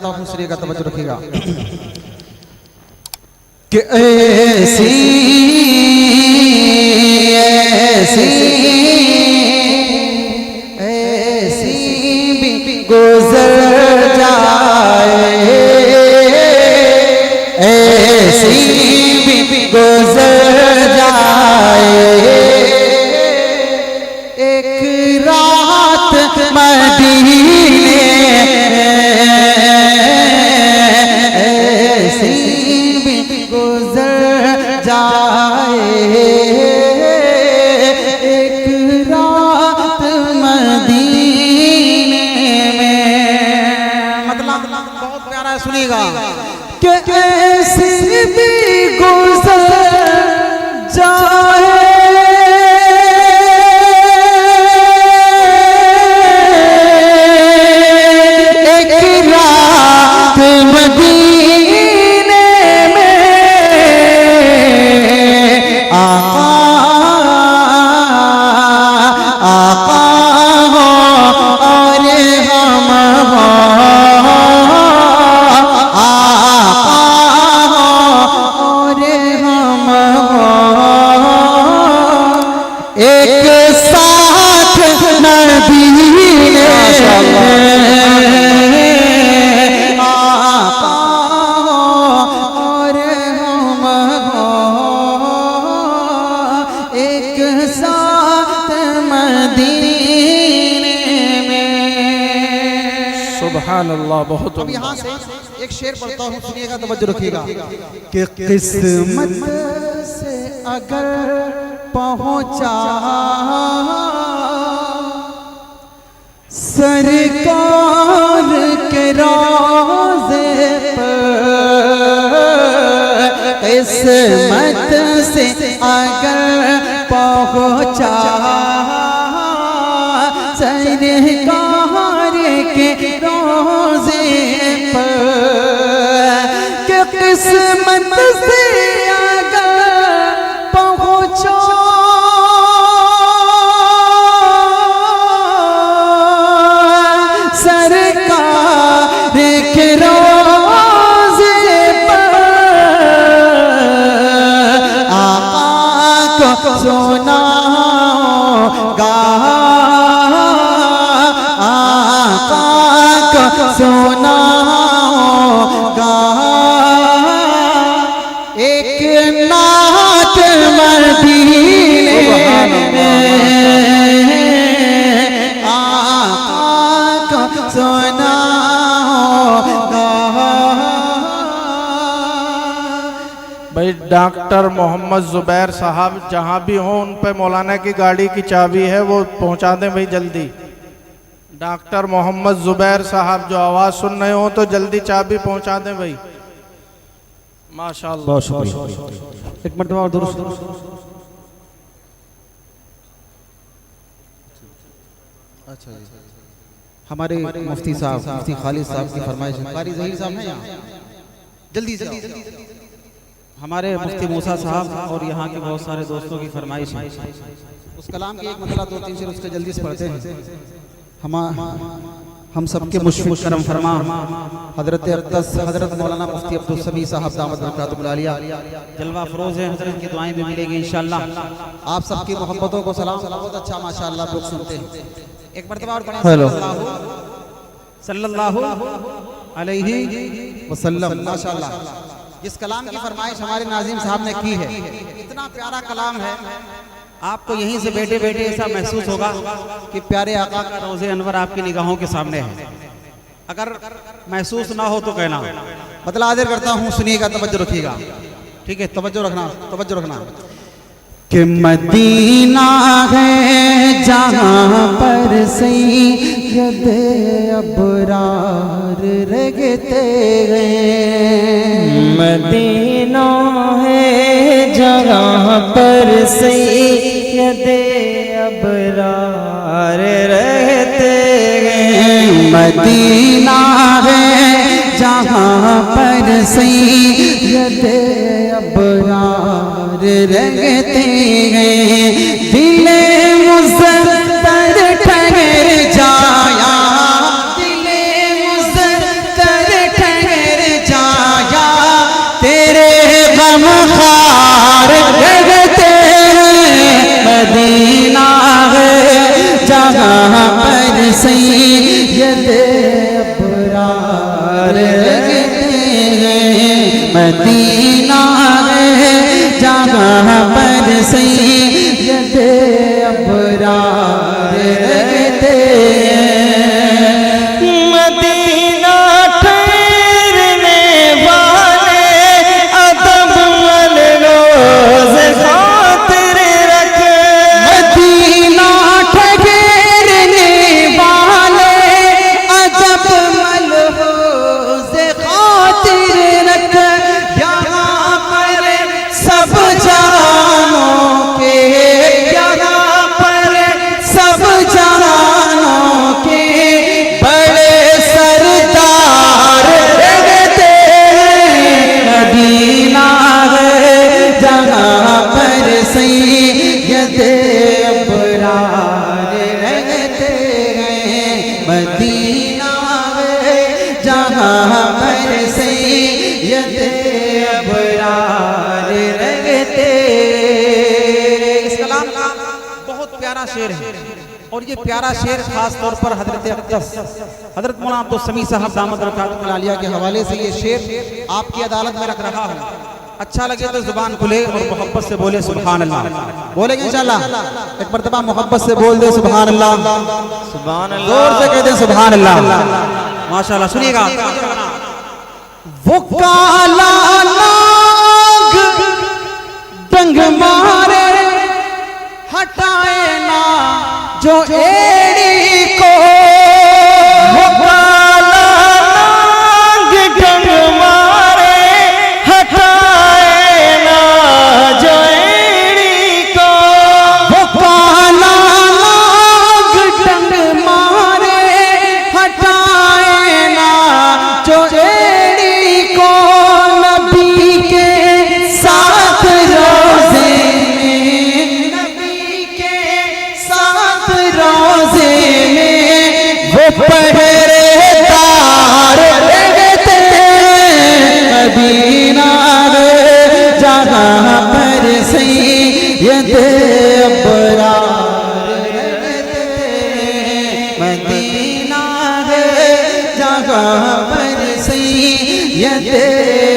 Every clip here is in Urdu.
کرتا ہوں سریے کا توجہ رکھیے گا کہ ایسی بھی گزر جائے ایسی بھی گزر جائے ایک رات مدینے ایسی بھی گزر جائے ایک رات مدینے میں مطلب بہت پیارا ہے سنیے گا کہ ایسی بھی گزر جائے سبحان اللہ بہت اب یہاں سے ایک شعر پڑھتا ہوں سنیے گا توجہ رکھیے گا کہ قسمت سے اگر پہنچا سرکار کے روضے پر قسمت سے اگر پہنچا سرکار کے روضے پر کہ قسمت سے اگر پہنچا سرکار کے روضے پر آقا کو سنا گا سنا گا ایک نعت مدینے میں آقا کو سنا گا بھائی ڈاکٹر محمد زبیر صاحب جہاں بھی ہوں ان پہ مولانا کی گاڑی کی چابی ہے وہ پہنچا دیں بھائی جلدی ڈاکٹر محمد زبیر صاحب جو آواز سن رہے ہوں تو جلدی چابی پہنچا دیں بھائی ماشاءاللہ بہت شکریہ ایک مرتبہ اور درست ہمارے مفتی صاحب مفتی خالد صاحب کی فرمائش قاری ظہیر صاحب ہیں یہاں جلدی سے ہمارے مفتی موسیٰ صاحب اور یہاں کے بہت سارے دوستوں کی فرمائش ہے اس کلام کی ایک مسئلہ دو تین شعر اس کے جلدی سے پڑھتے ہیں ہم سب کے مشفق کرم فرما حضرت اقدس حضرت مولانا مفتی عبدالسمیع صاحب دامت برکاتہ العالیہ جلوہ افروز ہیں حضرت کی دعائیں بھی ملے گی انشاءاللہ آپ سب کی محبتوں کو سلام بہت اچھا ماشاءاللہ آپ لوگ سنتے ہیں ایک مرتبہ اور پڑھیں صلی اللہ علیہ وسلم ماشاءاللہ جس کلام کی فرمائش ہمارے ناظم صاحب نے کی ہے اتنا پیارا کلام ہے آپ کو یہیں سے بیٹھے بیٹھے ایسا محسوس ہوگا کہ پیارے آقا کا روضہ انور آپ کی نگاہوں کے سامنے ہے اگر محسوس نہ ہو تو کہنا مطلب حاضر کرتا ہوں سنیے گا توجہ رکھیے گا ٹھیک ہے توجہ رکھنا کہ مدینہ ہے جہاں پر سید ابرار رہتے ہیں مدینہ ہے جہاں پر سید ابرار رہتے ہیں مدینہ ہے جہاں پر سید ابرار رہتے ہیں دل مزدر ٹھہر جایا دل مزدر سید ابرار رہتے ہیں مدینہ ہے جہاں پر سید ابرار رہتے ہیں مدینہ ٹھہرنے والے ادب ملروز خاطر رکھے مدینہ ٹھہرنے والے ادب ملروز خاطر رکھے یہاں پر سب جانوں کے یہاں پر سب جانوں کے بڑے سردار رہتے ہیں مدینہ ہے جہاں پر سید ابرار رہتے ہیں مدینہ ہے جہاں پر سید ابرار رہتے اس کلام کا بہت پیارا شعر ہے اور یہ پیارا شعر خاص طور پر حضرت اقدس حضرت مولانا عبدالسمیع صاحب دامت برکاتہ العالیہ کے حوالے سے یہ شعر آپ کی عدالت میں رکھ رہا ہوں اچھا لگے تو زبان کھلے اور محبت سے بولے سبحان اللہ بولیں گے انشاءاللہ ایک مرتبہ محبت سے بول دے سبحان اللہ سبحان زور سے کہہ دیں سبحان اللہ ماشاءاللہ سنیے گا وہ کالا ناگ ڈنگ مارے ہٹائے نا جو ایڑی کو وہ کالا ناگ ڈنگ مارے ہٹائے نا جو ایڑی کو وہ کالا ناگ ڈنگ مارے ہٹائے نا جو ایڑی کو نبی کے ساتھ روزے میں نبی کے ساتھ روزے میں وہ پہرےدار رہتے ہیں مدینہ ہے جہاں پر سید ابرار رہتے ہیں مدینہ ہے جہاں پر سید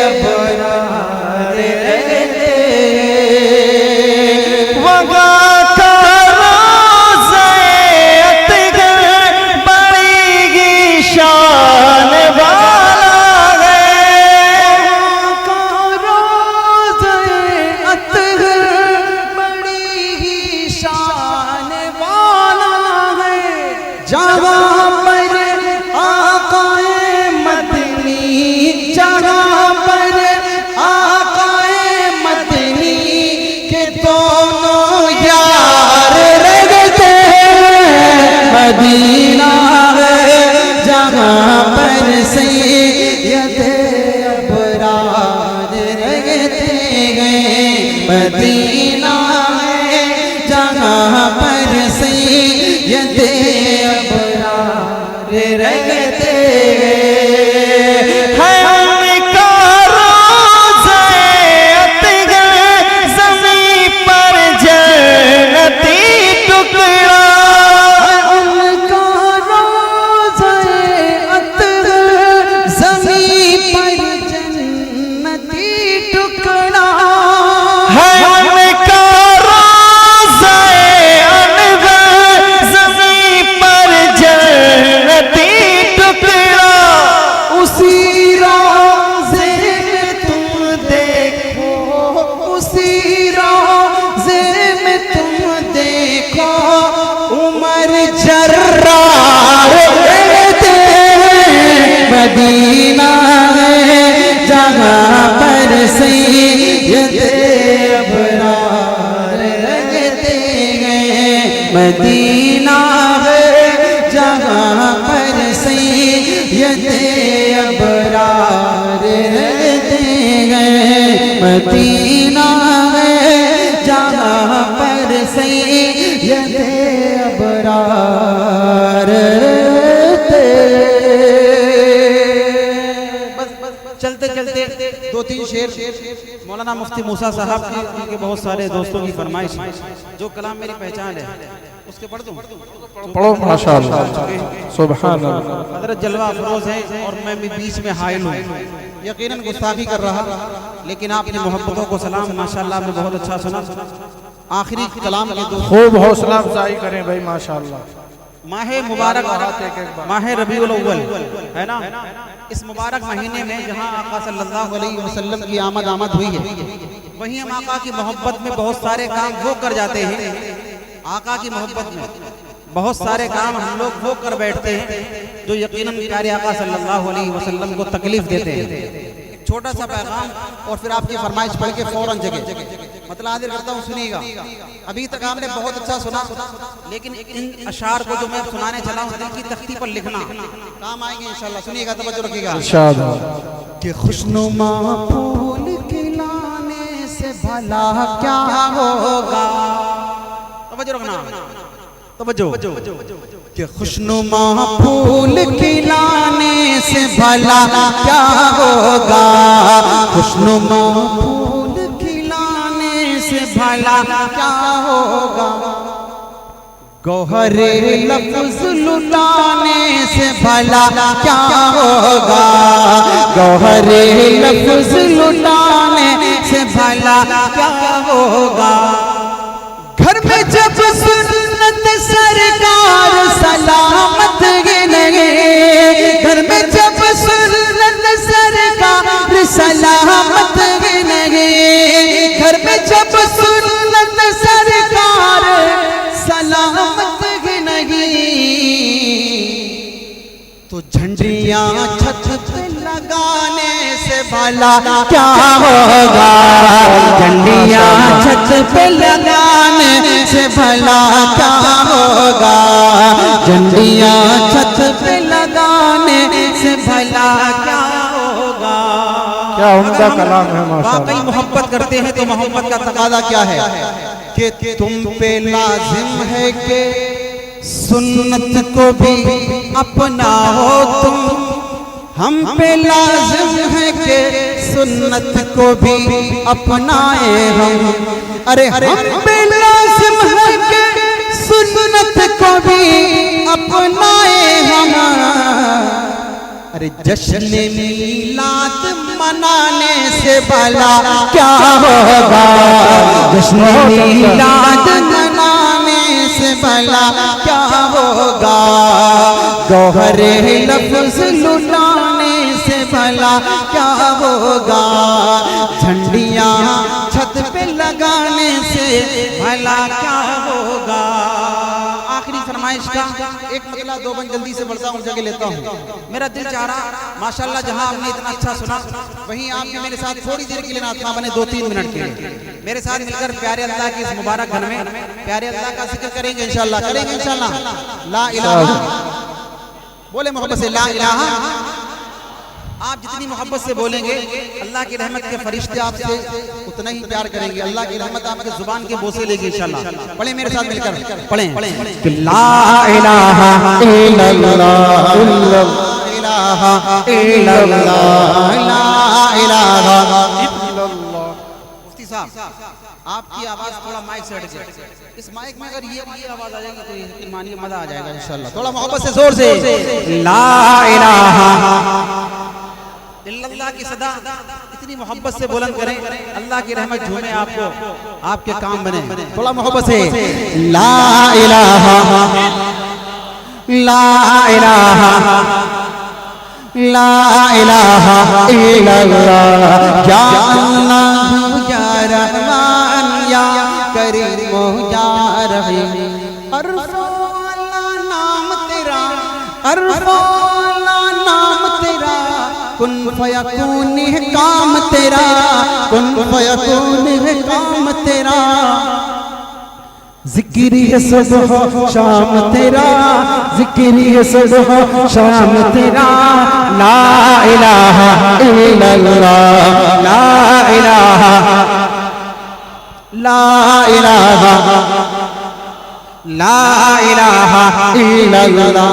ابرار رہتے ہیں وگا کا روزہ اطہر بڑی ہی شان والا ہے وگا کا روزہ اطہر بڑی ہی شان والا ہے جہاں پر آقا مدنی جہاں پر آقا مدنی کے دونوں یار رہتے ہیں مدینہ ہے جہاں پر سید ابرار رہتے ہیں مدینہ ہے جہاں پر سید ابرار رہتے ہیں ان کا روزہ اطہر زمین پر جنتی ٹکڑا ان کا روزہ اطہر زمین پر جنتی ٹکڑا ہے ان کا روزہ انور زمین پر جنتی ٹکڑا اسی روزے میں تم دیکھو اسی روزے میں تم دیکھو عمر جرار رہتے ہیں مدینہ ہے جہاں پر سید ابرار رہتے ہیں مدینہ ہے جہاں پر سید ابرار رہتے ہیں مدینہ ہے جہاں پر سید ابرار رہتے چلتے چلتے دو تین شعر مولانا مفتی موسیٰ صاحب کی ان کے بہت سارے دوستوں کی فرمائش جو کلام میری پہچان ہے اس کے پڑھ دوں؟ پڑھو ماشاءاللہ سبحان اللہ. حضرت جلوہ افروز ہے اور میں بھی بیچ میں حائل ہوں، یقیناً گستاخی کر رہا، لیکن آپ کی محبتوں کو سلام. ماشاءاللہ آپ نے بہت اچھا سنا. آخری کلام کے دو خوب حوصلہ افزائی کریں بھائی ماشاءاللہ. ماہ مبارک ماہ ربیع الاول ہے نا، اس مبارک مہینے میں جہاں آقا صلی اللہ علیہ وسلم کی آمد ہوئی ہے، وہیں ہم آقا کی محبت میں بہت سارے کام وہ کر جاتے ہیں. آقا کی محبت میں بہت سارے کام ہم لوگ وہ کر بیٹھتے ہیں جو یقیناً پیارے آقا صلی اللہ علیہ وسلم کو تکلیف دیتے ہیں. ایک چھوٹا سا پیغام اور پھر آپ کی فرمائش پڑھ کے فوراً جگہ مطلب حاضر کرتا ہوں، سنیے گا. ابھی تک آپ نے بہت اچھا سنا، لیکن ان اشعار کو جو میں سنانے چلا ہوں دل کی تختی پر لکھنا کام آئیں گے انشاءاللہ. سنیے گا، توجہ رکھیے گا. کہ خوشنما پھول کھلانے سے بھلا کیا ہوگا. توجہ رکھنا، توجہ. کہ خوشنما پھول کھلانے سے بھلا کیا ہوگا. خوشنما پھول کھلانے سے بھلا کیا ہوگا. گوہر لفظ لٹانے سے بھلا کیا ہوگا. گوہر لفظ لٹانے سے بھلا کیا ہوگا. گھر میں جب سنت سرکار سلامت گنگے، گھر میں جب سنت سرکار سلامت گنگے، گھر میں جب سنت سرکار سلامت گنگے، تو جھنڈیاں چھت پہ لگانے سے بھلا کیا ہوگا. جھنڈیاں چھت پہ لگانے سے بھلا کیا ہوگا. جھنڈیاں چھت پہ لگانے سے بھلا کیا ہوگا. کیا عمدہ کلام ہے ماشاءاللہ. واقعی محبت کرتے ہیں تو محبت کا تقاضا کیا ہے کہ تم پہ لازم ہے کہ سنت کو بھی اپناؤ تم. ہم پہ لازم ہے کہ سنت کو بھی اپنائے ہم. ارے ہم پہ لازم ہے کہ سنت کو بھی اپنائے ہم. ارے جشن میلاد منانے سے بھلا کیا ہوگا. جشن میلاد منانے سے بھلا کیا ہوگا. گوہر لفظ لٹانے سے بھلا کیا ہوگا. جھنڈیاں چھت پہ لگانے سے بھلا کیا ہوگا. آخری فرمائش کا ایک مطلب دو بند جلدی سے بڑھتا ہوں، جگہ لیتا ہوں. میرا دل چاہ رہا ماشاءاللہ جہاں آپ نے اتنا اچھا سنا وہیں آپ نے میرے ساتھ تھوڑی دیر کے لیے ناتما بنے 2-3 منٹ کے لیے میرے ساتھ مل کر پیارے اللہ کی اس مبارک گھر میں پیارے اللہ کا ذکر کریں گے انشاءاللہ. کریں گے انشاءاللہ. لا الہ، بولے محبت سے لا الہ. آپ جتنی محبت سے بولیں گے اللہ کی رحمت کے فرشتے آپ سے اتنا ہی پیار کریں گے. اللہ کی رحمت آپ کے زبان کے بوسے لے گی انشاءاللہ. پڑھیں میرے ساتھ مل کر، پڑھیں. لا الہ الا اللہ، لا الہ الا اللہ، لا الہ. مفتی صاحب آپ کی آواز تھوڑا مائک سے ہٹ جائے. اس مائک میں اگر یہ آواز آ جائے گی تو یہ مانی مزہ آ جائے گا انشاءاللہ. تھوڑا محبت سے زور سے لا الہ الا اللہ کی صدا اتنی محبت سے بلند کریں اللہ کی رحمت جھومے آپ کو، آپ کے کام بنے. تھوڑا محبت سے لا الہ، لا الہ، لا الہ الا اللہ. یا اللہ یا رحمان یا کریم یا رحیم. عرف اللہ نام تیرا، عرف اللہ نام تیرا. کن فیکون ہے کام تیرا، کن فیکون ہے کام تیرا. ذکری ہے صبح شام تیرا، ذکری ہے صبح شام تیرا. لا الہ الا اللہ، لا الہ، لا الہ، لا الہ الا اللہ.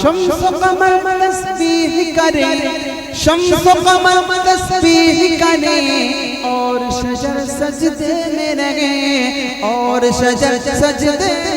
شمس و قمر تسبیح کرے، شمس و قمر تسبیح کرے، اور شجر سجدے میں رہے، اور شجر سجدے